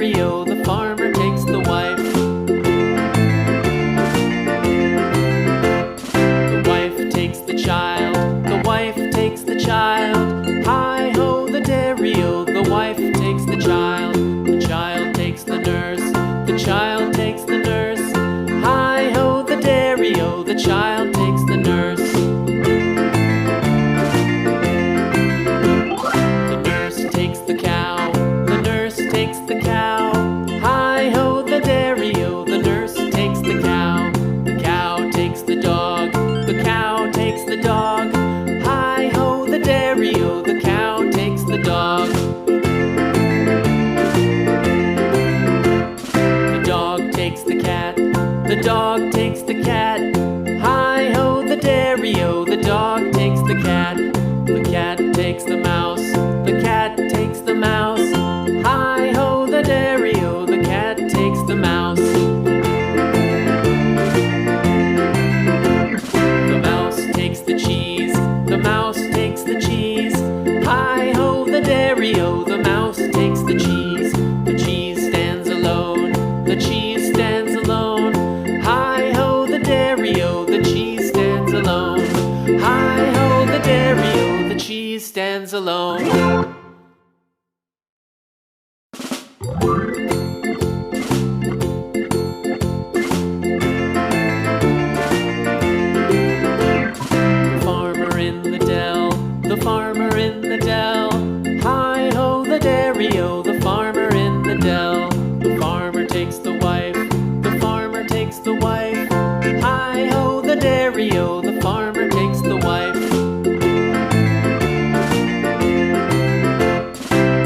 dairy-o, the farmer takes the wife. The wife takes the child, the wife takes the child. Hi-ho, the dairy-o, the wife takes the child. The child takes the nurse, the child takes the nurse. Hi-ho, the dairy-o, the child takes the nurse. The nurse takes the cow, the nurse takes the cow. Hi-ho, the dairy-o, the nurse takes the cow. The cow takes the dog, the cow takes the dog. Hi-ho, the dairy-o, the cow takes the dog. The dog takes the cat, the dog takes the cat. Hi-ho, the dairy-o, the dog takes the cat. The cat takes the mouse, the cat takes the mouse. Hi-ho, the dairy-o, the cat takes the mouse. The mouse takes the cheese, the mouse takes the cheese. Hi-ho, the dairy-o, the mouse takes the cheese. The cheese stands alone, the cheese stands alone. Hi-ho, the dairy-o, the cheese stands alone. Hi-ho, the dairy-o, the cheese stands alone. The farmer in the dell, the farmer in the dell. Hi-ho, the dairy-o, the farmer in the dell. The farmer takes the wife, the farmer takes the wife. Hi-ho, the dairy-o, the farmer takes the wife.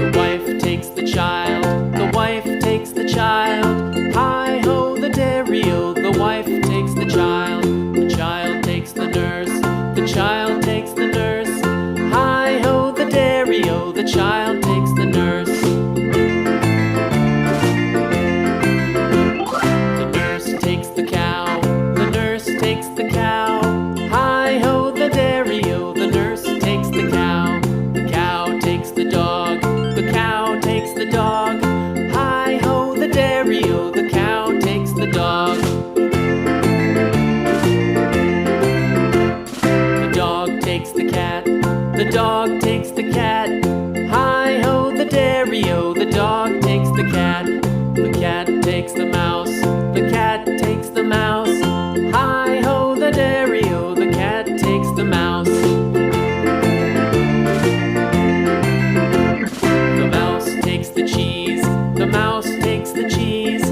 The wife takes the child, the wife takes the child. Hi-ho, the dairy-o, the wife takes the child. The child takes the nurse, the child takes the nurse. Hi-ho, the dairy-o, the child takes the nurse. The nurse takes the cow, the nurse takes the cow. Hi-ho, the dairy-o, the nurse takes the cow. The cow takes the dog, the cow takes the dog. Hi-ho, the dairy-o, the cow takes the dog. The dog takes the cat, the dog takes the cat. Hi-ho, the dairy-o, the dog takes the cat. The cat takes the mouse, the cat takes the mouse. Hi-ho, the dairy-o, the cat takes the mouse. The mouse takes the cheese, the mouse takes the cheese.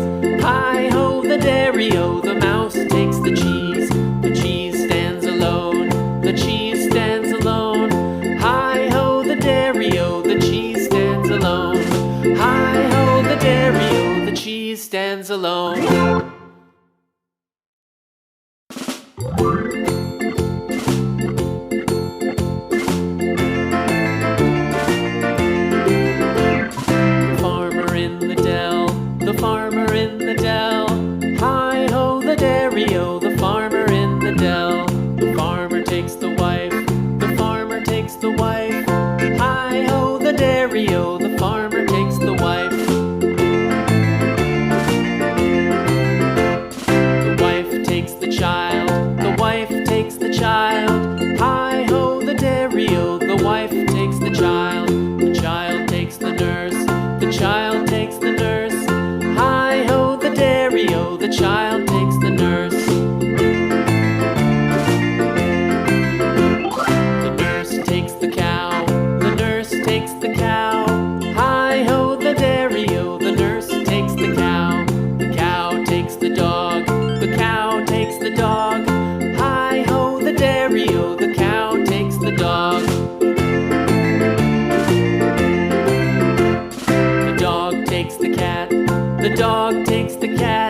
Hi-ho, the dairy-o, the mouse takes the cheese. The cheese stands alone, the cheese stands alone. Hi-ho, the dairy-o, the cheese stands alone. Hi-ho, the dairy-o, the cheese stands alone. The farmer in the dell, the farmer in the dell. Hi-ho, the dairy-o, the farmer in the dell. The farmer takes the wife, the farmer takes the wife. Hi-ho, the dairy-o, the farmer takes the wife. The wife takes the child, the wife takes the child. Hi-ho, the dairy-o, the wife